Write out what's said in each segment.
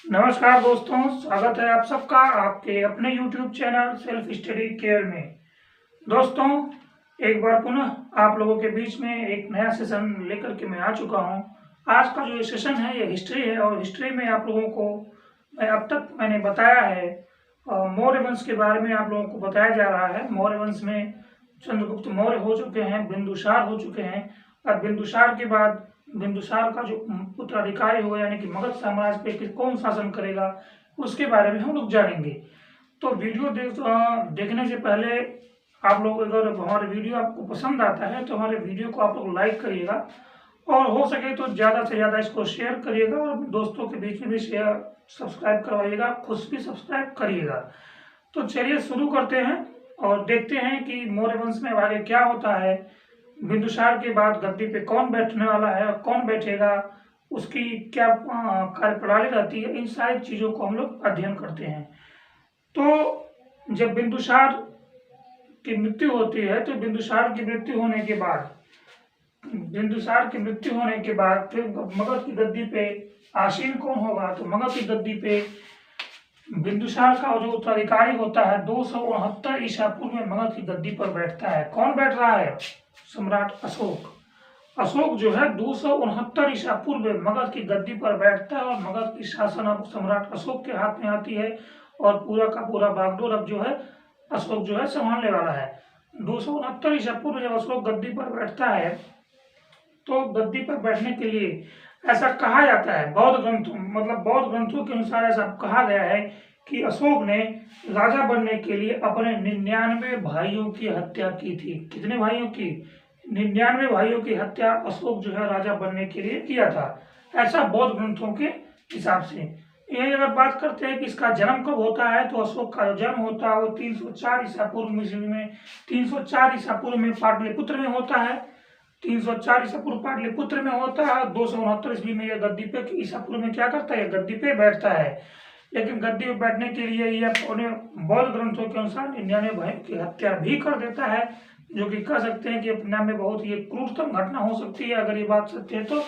नमस्कार दोस्तों, स्वागत है आप सबका आपके अपने YouTube channel self study care में। दोस्तों, एक बार पुनः आप लोगों के बीच में एक नया सेशन लेकर के मैं आ चुका हूं। आज का जो ये सेशन है ये हिस्ट्री है और हिस्ट्री में आप लोगों को अब तक मैंने बताया है मौर्य वंश के बारे में आप लोगों को बताया जा रहा है। मौर्य वंश में चंद्रगुप्त मौर्य हो चुके हैं, बिंदुसार हो चुके हैं और बिंदुसार के बाद बिंदुसार का जो उत्तराधिकारी होगा यानी कि मगध साम्राज्य पे कौन शासन करेगा उसके बारे में हम लोग जानेंगे। तो वीडियो देखने से पहले आप लोग अगर हमारे वीडियो आपको पसंद आता है तो हमारे वीडियो को आप लोग लाइक करिएगा और हो सके तो ज़्यादा से ज़्यादा इसको शेयर करिएगा और दोस्तों के बीच में भी शेयर सब्सक्राइब करवाइएगा, खुद भी सब्सक्राइब करिएगा। तो चलिए शुरू करते हैं और देखते हैं कि मौर्य वंश में आगे क्या होता है, बिंदुसार के बाद गद्दी पे कौन बैठने वाला है और कौन बैठेगा, उसकी क्या कार्यप्रणाली रहती है। इन सारी चीज़ों को हम लोग अध्ययन करते हैं। तो जब बिंदुसार की मृत्यु होती है तो बिंदुसार की मृत्यु होने के बाद फिर मगध की गद्दी पे आसीन कौन होगा, तो मगध की गद्दी पे बिंदुसार का जो उत्तराधिकारी होता है 269 ईसा पूर्व में मगध की गद्दी पर बैठता है। कौन बैठ रहा है? सम्राट अशोक। अशोक जो है 269 ईसा पूर्व में मगध की गद्दी पर बैठता है और मगध की शासन अब सम्राट अशोक के हाथ में आती है और पूरा का पूरा बागडोर अब जो है अशोक जो है संभालने वाला है। 269 ईसा पूर्व जब अशोक गद्दी पर बैठता है तो गद्दी पर बैठने के लिए ऐसा कहा जाता है, बौद्ध ग्रंथों के अनुसार ऐसा कहा गया है कि अशोक ने राजा बनने के लिए अपने 99 भाइयों की हत्या की थी। कितने भाइयों की? 99 भाइयों की हत्या अशोक जो है राजा बनने के लिए किया था, ऐसा बौद्ध ग्रंथों के हिसाब से। यही अगर बात करते हैं कि इसका जन्म कब होता है तो अशोक का जन्म होता है वो 304 ईसा पूर्व में 304 ईसा पूर्व में पाटलिपुत्र में होता है। 304 ईसा पूर्व पाटलिपुत्र में होता है। 269 ईस्वी में यह गद्दी पे ईसा पूर्व में क्या करता है? गद्दी पे बैठता है। लेकिन गद्दी पे बैठने के लिए यह बौद्ध ग्रंथों के अनुसार 99 भाइयों की हत्या भी कर देता है, जो कि कह सकते हैं कि अपने में बहुत ही क्रूरतम घटना हो सकती है अगर ये बात सत्य है तो।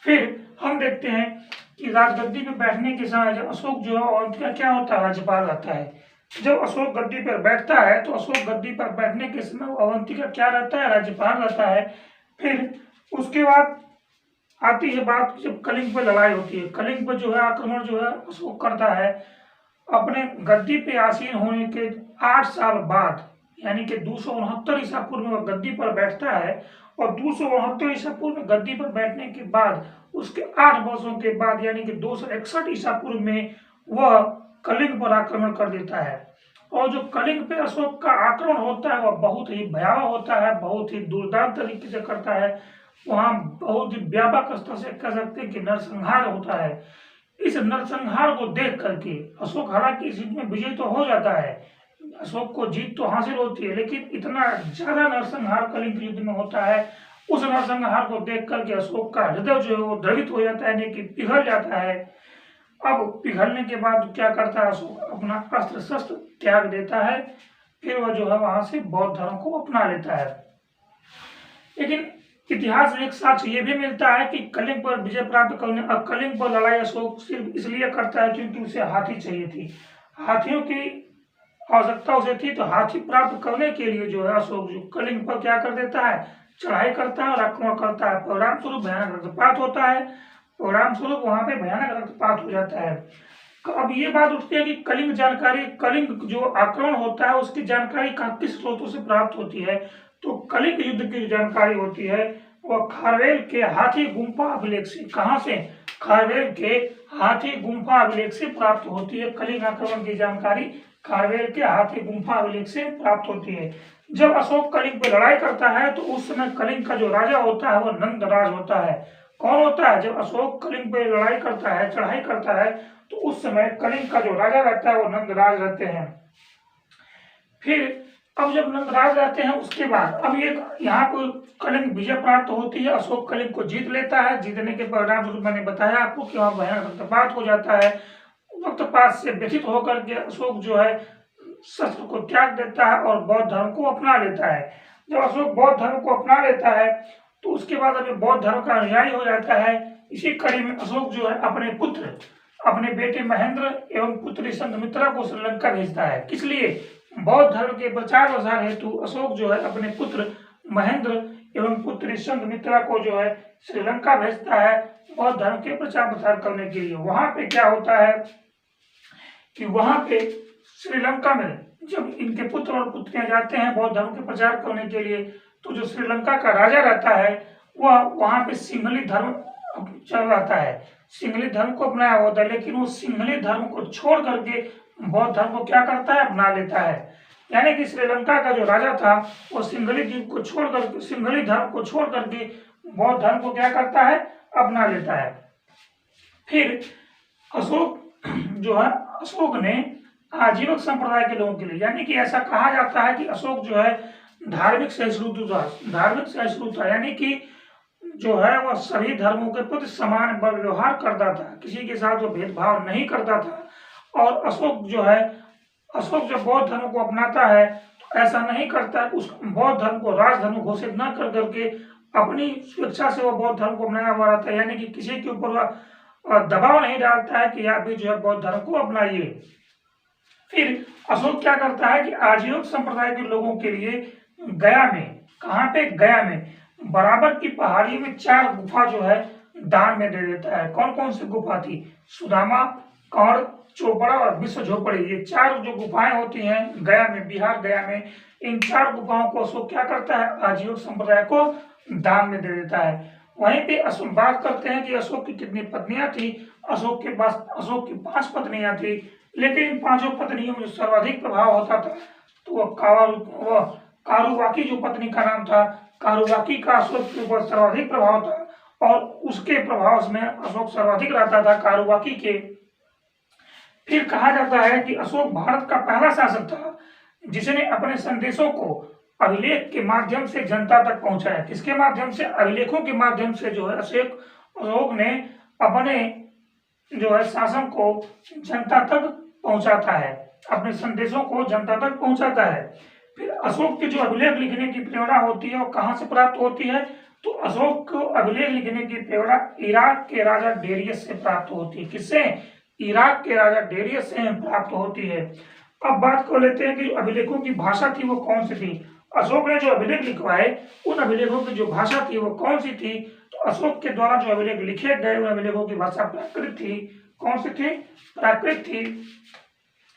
फिर हम देखते हैं कि राजगद्दी पे बैठने के समय जब अशोक जो है उनका क्या होता है? राज्यपाल रहता है। जब अशोक गद्दी पर बैठता है तो अशोक गद्दी पर बैठने के समय अवंती का क्या रहता है? राज्यपाल रहता है। फिर उसके बाद आती है बात जब कलिंग पर लड़ाई होती है। कलिंग पर जो है आक्रमण जो है अशोक करता है अपने गद्दी पे आसीन होने के 8 साल बाद, यानी कि 269 ईसा पूर्व में गद्दी पर बैठता है और 269 ईसा पूर्व में गद्दी पर बैठने के बाद उसके 8 वर्षों के बाद यानी कि 261 ईसा पूर्व में वह कलिंग पर आक्रमण कर देता है। और जो कलिंग पे अशोक का आक्रमण होता है वह बहुत ही भयावह होता है, बहुत ही दुर्दांत तरीके से करता है। वहां बहुत ही व्यापक स्तर से कह सकते हैं कि नरसंहार होता है। इस नरसंहार को देख करके अशोक हालांकि इस युद्ध में विजय तो हो जाता है, अशोक को जीत तो हासिल होती है, लेकिन इतना ज्यादा नरसंहार कलिंग युद्ध में होता है। उस नरसंहार को देख करके अशोक का हृदय जो है वो द्रवित हो जाता है, यानी कि पिघल जाता है। अब पिघलने के बाद क्या करता है अशोक? अपना अस्त्र शस्त्र त्याग देता है। फिर वह जो है वहां से बौद्ध धर्म को अपना लेता है। लेकिन इतिहास में एक साक्ष्य ये भी मिलता है कि कलिंग पर विजय प्राप्त करने और कलिंग पर लड़ाई अशोक सिर्फ इसलिए करता है क्योंकि उसे हाथी चाहिए थी, हाथियों की आवश्यकता उसे थी। तो हाथी प्राप्त करने के लिए जो है अशोक जो कलिंग पर क्या कर देता है? चढ़ाई करता है और आक्रमण करता है। परिणाम स्वरूप भयानक रक्तपात होता है, परिणाम स्वरूप वहां पे भयानक रक्तपात हो जाता है। अब ये बात उठती है कि कलिंग जो आक्रमण होता है उसकी जानकारी किस स्रोतों से प्राप्त होती है? तो कलिंग युद्ध की जानकारी होती है वह खारवेल के हाथी गुम्फा अभिलेख से। कहां से? खारवेल के हाथी गुम्फा अभिलेख से प्राप्त होती है। कलिंग आक्रमण की जानकारी खारवेल के हाथी गुम्फा अभिलेख से प्राप्त होती है। जब अशोक कलिंग पर लड़ाई करता है तो उस समय कलिंग का जो राजा होता है वह नंदराज होता है। कौन होता है? जब अशोक कलिंग पर लड़ाई करता है, चढ़ाई करता है, तो उस समय कलिंग का जो राजा रहता है वो नंदराज रहते हैं। फिर अब जब नंदराज रहते हैं उसके बाद अब ये यहाँ को कलिंग विजय प्राप्त होती है, अशोक कलिंग को जीत लेता है। जीतने के परिणाम स्वरूप मैंने बताया आपको कि वहाँ भयानक रक्तपात हो जाता है। रक्तपात से व्यथित होकर के अशोक जो है शस्त्र को त्याग देता है और बौद्ध धर्म को अपना लेता है। जब अशोक बौद्ध धर्म को अपना लेता है तो उसके बाद अब बौद्ध धर्म का अनुयायी हो जाता है। इसी कड़ी में अशोक जो है अपने पुत्र अपने बेटे महेंद्र एवं पुत्री संघमित्रा को श्रीलंका भेजता है। किस लिए? बौद्ध धर्म के प्रचार प्रसार हेतु अशोक जो है अपने पुत्र महेंद्र एवं पुत्री संघमित्रा को जो है श्रीलंका भेजता है बौद्ध धर्म के प्रचार प्रसार करने के लिए। वहां पे क्या होता है कि वहां पे श्रीलंका में जब इनके पुत्र और पुत्रियां जाते हैं बौद्ध धर्म के प्रचार करने के लिए, तो जो श्रीलंका का राजा रहता है वह वहां पे सिंहली धर्म चल रहा है, सिंहली धर्म को अपनाया होता है, लेकिन वो सिंहली धर्म को छोड़ करके बौद्ध धर्म को क्या करता है? अपना लेता है। यानी कि श्रीलंका का जो राजा था वो सिंहली द्वीप को छोड़ करके, सिंहली धर्म को छोड़ करके बौद्ध धर्म को क्या करता है? अपना लेता है। फिर अशोक जो है, अशोक ने आजीवक संप्रदाय के लोगों के लिए, यानी कि ऐसा कहा जाता है कि अशोक जो है धार्मिक सहिष्णुता था, यानी कि जो है वह सभी धर्मों के प्रति समान व्यवहार करता था, किसी के साथ जो भेदभाव नहीं करता था। और अशोक जो है, अशोक जब बौद्ध धर्म को अपनाता है तो ऐसा नहीं करता है उस बौद्ध धर्म को राजधर्म घोषित न कर करके अपनी स्वेच्छा से वो बौद्ध धर्म को अपनाया हुआ रहता है, यानी कि किसी के ऊपर वह दबाव नहीं डालता है कि आप भी जो है बौद्ध धर्म को अपनाइए। फिर अशोक क्या करता है कि आजीवक संप्रदाय के लोगों के लिए गया में, कहाँ पे? गया में बराबर की पहाड़ी में 4 गुफा जो है दान में दे देता है। कौन कौन सी गुफा थी? सुदामा, कौड़, चोपड़ा और विश्व झोपड़ी, ये 4 जो गुफाएं होती हैं गया में, बिहार गया में, इन 4 गुफाओं को अशोक क्या करता है? आजीवक संप्रदाय को दान में दे देता है। वहीं पे अशोक बात करते हैं कि अशोक की कितनी पत्नियां थी। अशोक के पास, अशोक की 5 पत्नियां थी, लेकिन इन 5 पत्नियों में जो सर्वाधिक प्रभाव होता था तो वह कारुवाकी जो पत्नी का नाम था, कारुवाकी का अशोक के ऊपर सर्वाधिक प्रभाव था और उसके प्रभाव में अशोक सर्वाधिक रहता था, कारुवाकी के। फिर कहा जाता है कि अशोक भारत का पहला शासक था जिसने अपने संदेशों को अभिलेख के माध्यम से जनता तक पहुंचाया। किसके माध्यम से? अभिलेखों के माध्यम से जो है अशोक ने अपने जो है शासन को जनता तक पहुंचाता है, अपने संदेशों को जनता तक पहुंचाता है। फिर अशोक की जो अभिलेख लिखने की प्रेरणा होती है वो कहाँ से प्राप्त होती है? तो अशोक को अभिलेख लिखने की प्रेरणा इराक के राजा डेरियस से प्राप्त होती है। किससे? इराक के राजा डेरियस से प्राप्त होती है। अब बात कर लेते हैं कि अभिलेखों की भाषा थी वो कौन सी थी। अशोक ने जो अभिलेख लिखवाए उन अभिलेखों की जो भाषा थी वो कौन सी थी? तो अशोक के द्वारा जो अभिलेख लिखे गए उन अभिलेखों की भाषा प्राकृत थी। कौन सी थी? प्राकृत थी।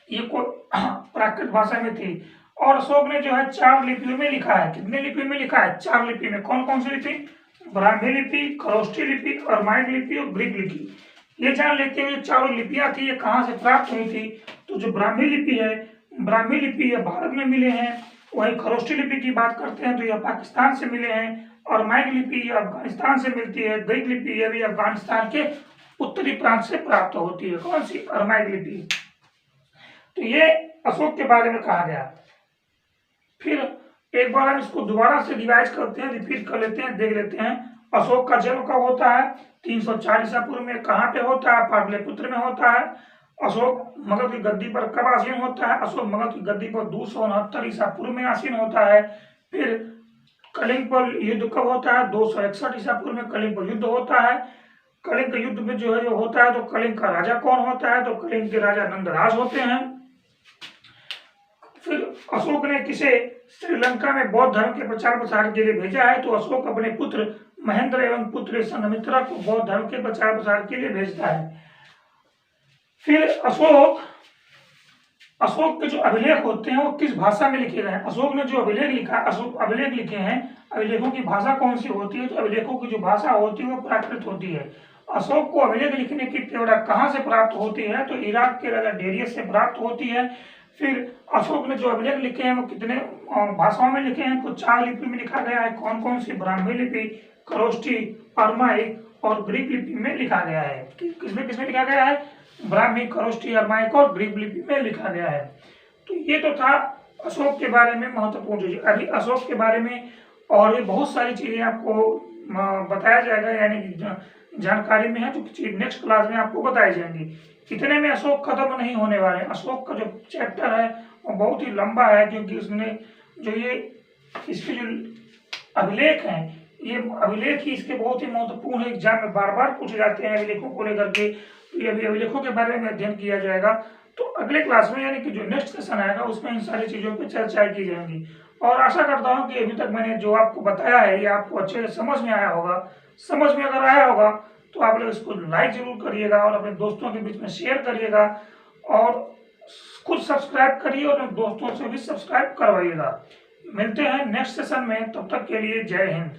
ये को प्राकृत भाषा में थी। और अशोक ने जो है 4 लिपियों में लिखा है। कितने लिपि में लिखा है? 4 लिपि में। कौन कौन सी लिपि? ब्राह्मी लिपि, खरोष्ठी लिपि, अरमाइक लिपि और ग्रीक लिपि। ये जान लेते हैं 4 लिपियां थी ये कहाँ से प्राप्त हुई थी। तो जो ब्राह्मी लिपि है, ब्राह्मी लिपि ये भारत में मिले हैं। वही खरोष्ठी लिपि की बात करते हैं तो यह पाकिस्तान से मिले हैं। और अरमाइक लिपि ये अफगानिस्तान से मिलती है। ग्रीक लिपि ये भी अफगानिस्तान के उत्तरी प्रांत से प्राप्त होती है। कौन सी? अरमाइक लिपि। तो ये अशोक के बारे में कहा गया। फिर एक बार हम इसको दोबारा से रिवाइज करते हैं, रिपीट कर लेते हैं, देख लेते हैं। अशोक का जन्म कब होता है? 304 ईसा पूर्व में। कहाँ पे होता है? पाटलिपुत्र में होता है। अशोक मगध की गद्दी पर कब आसीन होता है? अशोक मगध की गद्दी पर 269 ईसा पूर्व में आसीन होता है। फिर कलिंग पर युद्ध कब होता है? 261 ईसा पूर्व में कलिंग पर युद्ध होता है। कलिंग के युद्ध में जो है होता है तो कलिंग का राजा कौन होता है? तो कलिंग के राजा नंदराज होते हैं। फिर अशोक ने किसे श्रीलंका में बौद्ध धर्म के प्रचार प्रसार के लिए भेजा है? तो अशोक अपने पुत्र महेंद्र एवं पुत्री संघमित्रा को बौद्ध धर्म के प्रचार प्रसार के लिए भेजता है। फिर अशोक के जो अभिलेख होते हैं वो किस भाषा में लिखे गए हैं? अशोक ने जो अभिलेख लिखा, अशोक अभिलेख लिखे हैं, अभिलेखों की भाषा कौन सी होती है? तो अभिलेखों की जो भाषा होती है वो प्राकृत होती है। अशोक को अभिलेख लिखने की प्रेरणा कहाँ से प्राप्त होती है? तो इराक के राजा डेरियस से प्राप्त होती है। फिर अशोक ने जो अभिलेख लिखे हैं वो कितने भाषाओं में लिखे हैं? तो 4 लिपि में लिखा गया है। कौन कौन सी? ब्राह्मी लिपि, खरोष्ठी, अरमाइक और ग्रीक लिपि में लिखा गया है। किसमें किसमें लिखा गया है? ब्राह्मी, खरोष्ठी, अरमाइक और ग्रीक लिपि में लिखा गया है। तो ये तो था अशोक के बारे में महत्वपूर्ण चीज। अभी अशोक के बारे में और भी बहुत सारी चीजें आपको बताया जाएगा, यानी जानकारी में है तो नेक्स्ट क्लास में आपको बताई जाएंगी। इतने में अशोक खत्म नहीं होने वाले हैं। अशोक का जो चैप्टर है वो बहुत ही लंबा है, क्योंकि उसमें जो ये इसके जो अभिलेख हैं, ये अभिलेख ही इसके बहुत ही महत्वपूर्ण है। एग्जाम में बार बार पूछे जाते हैं अभिलेखों को लेकर के। इसके अभिलेखों के बारे में अध्ययन किया जाएगा। तो अगले क्लास में यानी कि जो नेक्स्ट सेशन आएगा उसमें इन सारी चीज़ों पर चर्चाएं की जाएंगी। और आशा करता हूँ कि अभी तक मैंने जो आपको बताया है ये आपको अच्छे से समझ में आया होगा। समझ में अगर आया होगा तो आप लोग इसको लाइक जरूर करिएगा और अपने दोस्तों के बीच में शेयर करिएगा और खुद सब्सक्राइब करिए और अपने दोस्तों से भी सब्सक्राइब करवाइएगा। मिलते हैं नेक्स्ट सेशन में, तब तक के लिए जय हिंद।